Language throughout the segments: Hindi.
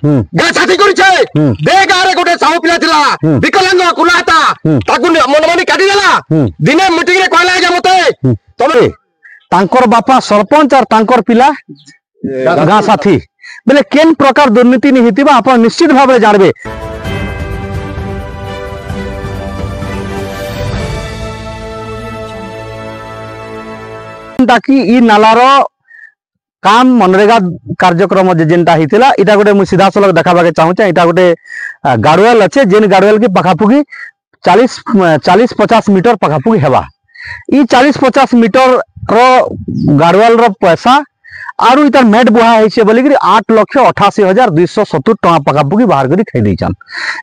गाँ छाती करिछे दे गारे गोटे साहू पिला थिला विकलांग कुलाता ताकू मनमानी काटी देला दिने मीटिंग रे कहला जे मते तमे तांकर बापा सरपंच और तांकर पिला गाँ साथी बेले केन प्रकार दुर्नीति नहीं हितिबा आपण निश्चित भाव जानबे। ताकि ई नालार काम मनरेगा कार्यक्रम जेनटा हितिला इटा गोटे मु सीधा सलक देखाबा के चाहूचे। इटा गोटे गाड़ुएल अच्छे जेन गाड़ुएल की पखापुगी 40-50 मीटर पखापुगी हेबा। ई 40-50 मीटर रो गाड़ुएल रो पैसा आरु इतार मेट बुहा है बोली 8,88,270 टका पखापुगी बाहर करी खाई देछन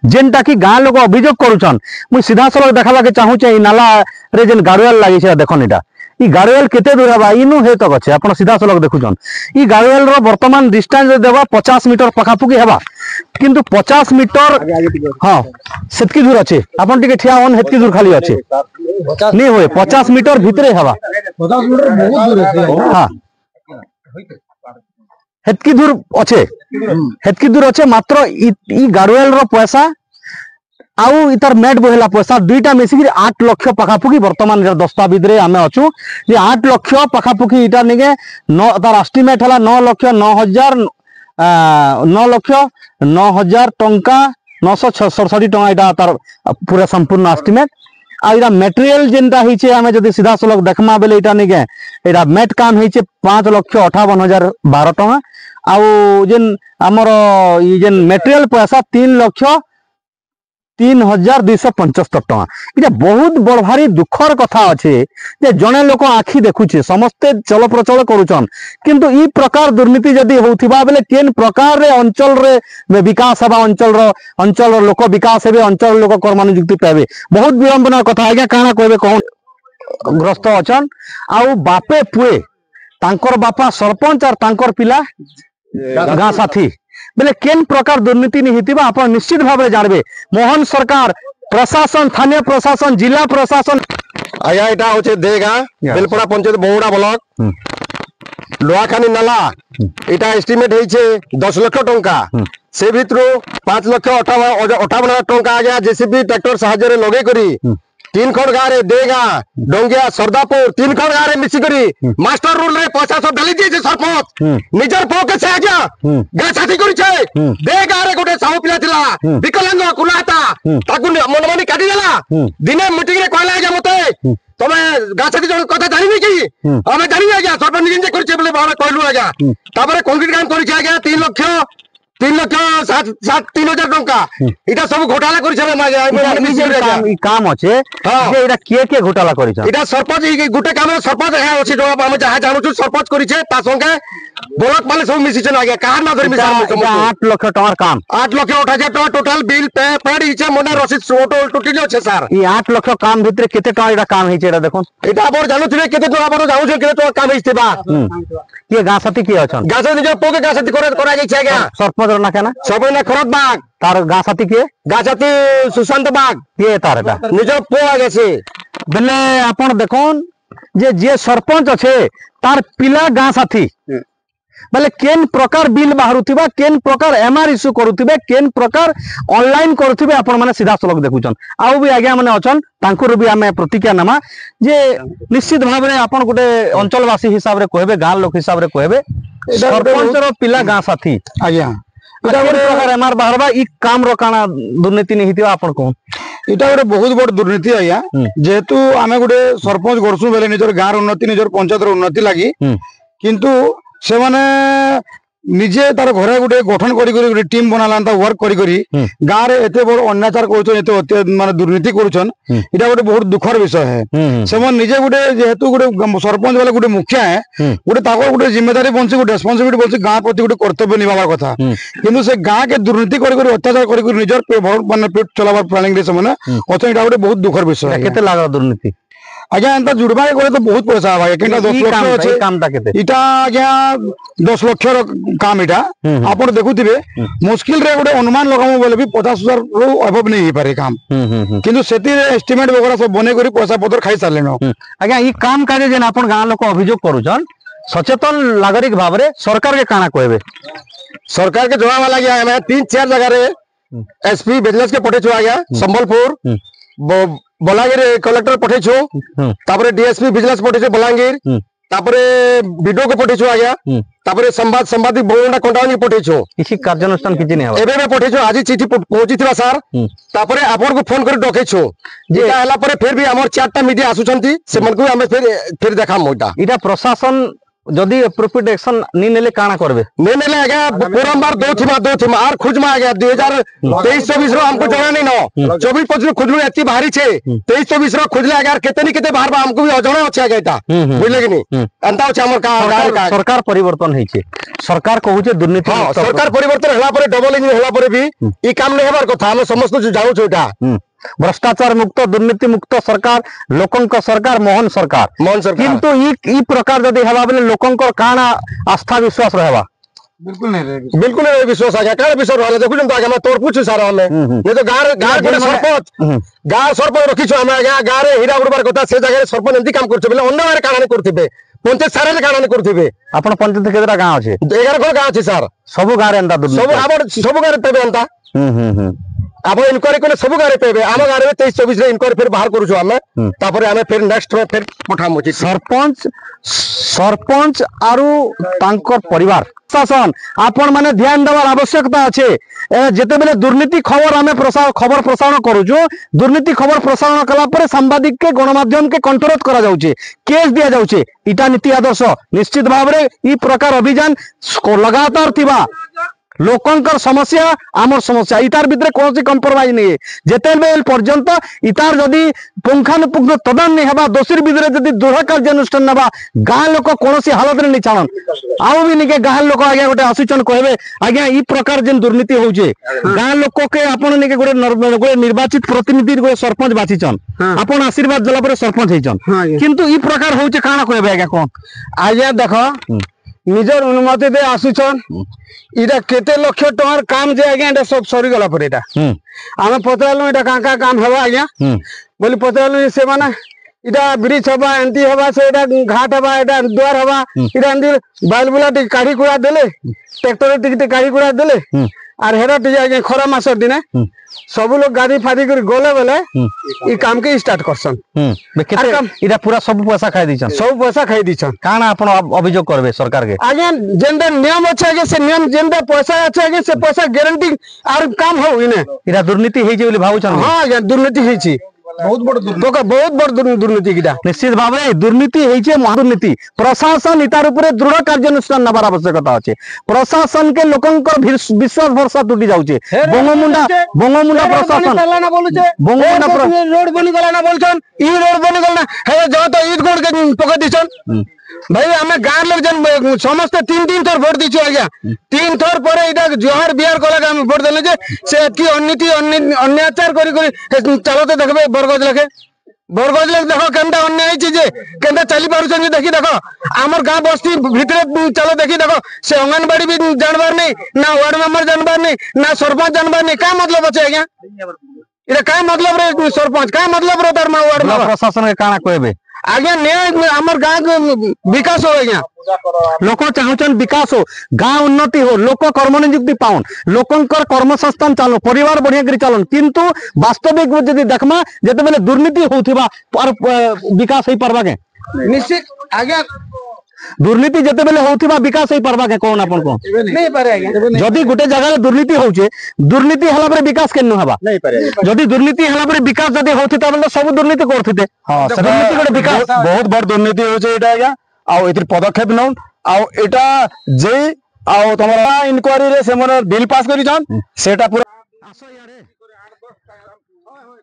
जेनटा कि गाँ लोग अभियोग करूछन। मु सीधा सलक देखाबा के चाहूचे। ई नाला रे जेन गाड़ुएल लागि छै देखन इटा ई गाड़ुएल केते दूर हेबा इनु हे तक अच्छे आपण सीधा सलक देखुछन। ई गाड़ुएल रो वर्तमान डिस्टेंस देबा 50 मीटर पखापुगी हेबा किंतु 50 मीटर हां सेतकी दूर अच्छे आपण टिके ठिया होन हेतकी दूर खाली अच्छे नहीं होए 50 मीटर भितरे हेबा 50 मीटर बहुत दूर है। हां हेतकी दूर अच्छे मात्र ई गाड़ुएल रो पैसा आउ इतार मेट बहेला पैसा दुईटा मिसिक 8 लाख पखापुकी वर्तमान दस्तावेज रे आमे अछु जे 8 लाख पखापुकी इटा निगे तार एस्टिमेट हला 9,09,000 टंका 967 टंका इटा तार पूरा संपूर्ण एस्टिमेट आ इटा मटेरियल जेनटा हिचे आमे जदी सीधा सलक देखमा बेले इटा निगे इटा मेट काम हिचे 5,58,012 टंका आउ जेन हमर ई जेन मटेरियल पैसा 3,0275 टका इटा बहुत बड़ भारी दुखर कथा अच्छे जे जने लोक आखि देखुचे समस्ते चल प्रचल करूछन किंतु ई प्रकार दुर्नीति जदी होउथिबा बेले केन प्रकार रे अंचल रे विकास हेबा अंचल रो लोक विकास हेबे अंचल लोक कर्मनियुक्ति पाबे बहुत विडंबना कथा आज्ञा काना कहबे कहूं ग्रस्त अछन आउ बापे पुए तांकर बापा सरपंच और तांकर पिला गाँ साथी बेले केन प्रकार दुर्नीति नहीं हितिबा आपण निश्चित भाव जानबे। मोहन सरकार प्रशासन स्थानीय प्रशासन जिला प्रशासन आया इटा होचे देगा बेलपड़ा पंचायत बहुड़ा ब्लॉक लोहाखानी नाला इटा एस्टिमेट होइछे 10 लाख टंका से भितरो 5,58,000 टंका आ गया जेसीबी ट्रैक्टर सहायता रे लगे करी 3 खंड गारे देगा डोंगिया सरदापुर 3 खंड गारे मिसी करी मास्टर रूल रे पैसा सब डाली दिए सरपंच निजर पॉकेट से आ गया गाँ छाती करिछे देगा रे गोटे साहू पिला थिला विकलांग कुलाता ताकू मनमानी काटी देला दिने मीटिंग रे कहला जे मते तमे गाँ छाती जन कथा जानिबे की हमें जानिबे आ गया सरपंच निजे करिछे बोले बाबा कहलु आ गया तापर कंक्रीट काम करिछे आ गया 3,03,000 टंका इटा सब घोटाला करिछे काम अच्छे जे इटा के घोटाला करिछ इटा सरपंच गुटे काम सरपंच अछि जो हम जहा जानछु सरपंच करिछे ता संगे ब्लॉक माने सब मिसिछन आ गया कहां ना धरि मिसा 8 लाख टका काम 8,08,000 टका टोटल बिल पे पेड हिचे मोना रसीद फोटो टोटल छै सर ई 8 लाख काम भितरे केते टका इटा काम हिचे एटा देखो इटा बोर जानथुबे केते टका बोर जाउ छै केते टका काम हिचे बा के गाँ साथी के अछन गाँ साथी जो पोके गाँ साथी करा जाइ छै गया सरपंच ना केना सब ना खरत बाग तार गाँ साथी के गाँ साथी सुशांत बाग के तार एटा निजो पो आ गेছে बेले आपण देखोन जे सरपंच अच्छे तार पिला गाँ साथी बेले केन प्रकार बिल बाहरुथिबा केन प्रकार एमआर इश्यू करूथिबे केन प्रकार ऑनलाइन करूथिबे आपण माने सीधा सलक देखुछन आउ भी आज्ञा माने अछन तांकुर भी आमे प्रतिक्रिया नमा जे निश्चित भाव रे आपण गुटे अंचलवासी हिसाब रे कहबे गाँ लोक हिसाब रे कहबे सरपंच रो पिला गाँ साथी आज्ञा इटा गोटे प्रकार एमआर बाहरबा ई काम रो काना दुर्नीति नहीं हितिबा आपण कोन इटा गोटे बहुत बड़ दुर्नीति आज्ञा जेहेतु आमे गोटे सरपंच करसु बेले निजर गाँ उन्नति निजर पंचायत रो उन्नति लागि किंतु से माने निजे तार घरे गोटे गठन करी टीम बनाला वर्क करी गाँ रे एते बड़ अन्याचार करूछन एते माने दुर्नीति करूछन इटा गोटे बहुत दुखर विषय है से मन निजे गोटे जेहेतु गोटे सरपंच वाला गोटे मुखिया है गोटे ताको गोटे जिम्मेदारी बंसी गोटे रिस्पांसिबिलिटी बंसी गाँ प्रति गोटे कर्तव्य निभाबार कथा किंतु से गाँ के दुर्नीति करी अत्याचार करी निजर माने पेट चलाबार प्लानिंग रे से माने अछन इटा गोटे बहुत दुखर विषय है केते लागा दुर्नीति आज्ञा एंता जुड़बा गले तो बहुत पैसा भाई केटा 10 लाख अछि कामटा केते इटा आज्ञा 10 लाख रो काम इटा आपण देखुथिबे मुश्किल रे गोटे अनुमान लगामो बोले भी 50,000 रो अभाव नहीं पारे काम किंतु सेति एस्टिमेट वगैरह सब बने करी पैसा पत्र खाई सारलेनो आज्ञा ई काम कार्य जेन आपण गां लोक अभियोग करूछन सचेतन नागरिक भाव में सरकार के काना कहबे सरकार के जवाब वाला गया हमें 3-4 जगह रे एसपी विजिलेंस के पठे आ गया संबलपुर बलांगीर कलेक्टर पठे तापरे डीएसपी विजिलेंस पठे बलांगीर तापरे वीडियो के पठे आ गया तापरे संवादिक बहुंडा कंटाउन के पठे किसी कार्यानुष्ठान किछि नै हबा एबे में पठे आज चिठी पहुंची थिबा सर तापरे आपन को फोन कर डके जे हला परे फिर भी हमर 4टा मीडिया आसुचंती से मन को हमें फिर देखा मोटा इटा प्रशासन जदि एप्रोप्रिएट एक्शन नहीं नेले काना करबे नहीं नेले आगे पुरंबार दो थिमा आर खुजमा आगे 2023-24 रो हमको जଣା नहीं न 24-25 खुजलु एती भारी छे 23-24 रो खुजले आगे केतनी बाहर बा हमको भी अजଣା अछि आगे एटा बुझले कि नहीं अंता अछि हमर का सरकार परिवर्तन होइ छे सरकार कहू छे दुर्नीति सरकार परिवर्तन हला परे डबल इंजन हला परे भी ई काम नहीं हेबार कथा हम समस्त जाउ छ एटा भ्रष्टाचार मुक्त दुर्नीति मुक्त सरकार लोकंक सरकार मोहन सरकार किंतु ई प्रकार जदि हेबा बेले लोकंक काना आस्था विश्वास रहबा बिल्कुल नहीं विश्वास आ गया का विश्वास रहले देखु जंत आगे मैं तोर पूछ सारा हमें ये तो गार गोटे सरपंच रखी छ हम आगे गार हीरा उड़बार कथा से जगह सरपंच एंती काम करछ बेले अन्य गार काना नहीं करथिबे पंचायत सारे ले काना नहीं करथिबे अपन पंचायत केतरा गांव अछि 11 को गांव अछि सर सब गार एंता सब गार पेबे एंता आप इनक्वारी कले सब गारे पेबे आम गारे 23-24 रे इनक्वारी फिर बाहर करू हमें तापर हमें फिर नेक्स्ट में फिर पठामु सरपंच आरु तांकर परिवार शासन आपण माने ध्यान देवार आवश्यकता अच्छे जेते बेले दुर्नीति खबर हमें खबर प्रसारण करूछु दुर्नीति खबर प्रसारण कला परे सांबादिक के गणमाध्यम के कंट्रोल करा जाउछे केस दिया जाउछे इटा नीति आदर्श निश्चित भाव रे ई प्रकार अभियान लगातार थिबा लोकंकर समस्या आमर समस्या इतार भितर कौन सी कंप्रोमाइज नहीं है जेते बेल पर्यंत इतार जदि पुंखानुपुंख तदन नहीं हेबा दोषीर भितर जदि दृढ़ कार्यानुष्ठान नबा गाँ लोक कौन सी हालत रे नहीं छाड़न आउ भी निके गाँ लोक आगे गोटे आसुचन कहबे आज्ञा ई प्रकार जेन दुर्नीति होउछे गाँ लोक के आपण निके गोटे निर्वाचित प्रतिनिधि गोटे सरपंच बाछिचन आपण आशीर्वाद देला पर सरपंच हेचन किंतु ई प्रकार होउछे काना कहबे आज्ञा कोन आज्ञा देखो निजर अनुमति दे आसुचन इटा केते लक्ष टंकार काम जे आज्ञा एटा सब सरी गला पर एटा आमे पतरालु एटा का काम हेबा आज्ञा बोली पतरालु से माने इटा ब्रिज हबा एंती हबा से एटा घाट हबा एटा द्वार हबा इटा एंती बालबुला टी काढ़ी कुड़ा देले ट्रैक्टर टी काढ़ी कुड़ा देले आर हेरा टी आज्ञा खरा मास दिने सब लोग गाड़ी फाड़ी कर गले बेले ई काम के स्टार्ट करसन इटा पूरा सब पैसा खाई दीछन काना आपण अभियोग करबे सरकार के आगे जेंडा नियम अच्छे आगे से नियम जेंडा पैसा अच्छे आगे से पैसा गारंटी आर काम हो इने इटा दुर्नीति हेजे बोली भाबुछन हां आगे दुर्नीति हेछि बहुत बड़ दुर्नीति किटा निश्चित भाव में दुर्नीति हेजे महादुर्नीति प्रशासन इतार ऊपर दृढ़ कार्यानुष्ठान नबार आवश्यकता अच्छे प्रशासन के लोकंकर विश्वास भरोसा टूटी जाउछे बंगमुंडा प्रशासन बंगमुंडा रोड बनी गला ना बोलछन ई रोड बनी गला हे जो तो ईद गोड़ के पका दिछन भाई हमें गाँव लोग जन समस्त 3 थर भोट दीचु आज्ञा 3 थर पर इटा जोहार बिहार कला हम भोट देले जे से की अननीति अन्याचार करी चलते देखबे बरगज लगे देखो केनटा अन्याय छै जे केनटा चली पारुछन जे देखि देखो हमर गाँव बस्ती भितरे चलो देखि देखो से अंगनबाड़ी भी जानबार नहीं ना वार्ड मेंबर जानबार नहीं ना सरपंच जानबार नहीं का मतलब अछि आज्ञा इटा का मतलब रे सरपंच का मतलब रे तार वार्ड में प्रशासन के काना कहबे आज्ञा न्याय हमर गाँव विकास हो आज्ञा लोक चाहूचन विकास हो गाँव उन्नति हो लोक कर्म नियुक्ति पाउन लोकंकर कर्म संस्थान चालू परिवार बढ़िया करी चालन किंतु वास्तविक जदि देखमा जते बेले दुर्नीति होथिबा पर विकास होई परबा के निश्चित आज्ञा दुर्नीति जते बेले होथिबा विकास होई परबा के कोन आपन को नहीं पारे आज्ञा जदि गुटे जगह दुर्नीति होउचे दुर्नीति हला पर विकास केनु हबा नहीं पारे जदि दुर्नीति हला पर विकास जदि होथि तबे सब दुर्नीति करथिते हां दुर्नीति गुटे विकास बहुत बड़ दुर्नीति होचे एटा आज्ञा आ एतिर पदक्षेप नौ आ एटा जे आ तमरा इनक्वारी रे से मन बिल पास करी छन सेटा पूरा आसो यारे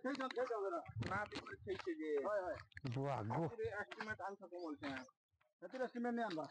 8-10 होय होय बुआ गो एस्टिमेट आन सको बोलते हैं एतिर एस्टिमेट नहीं आनबा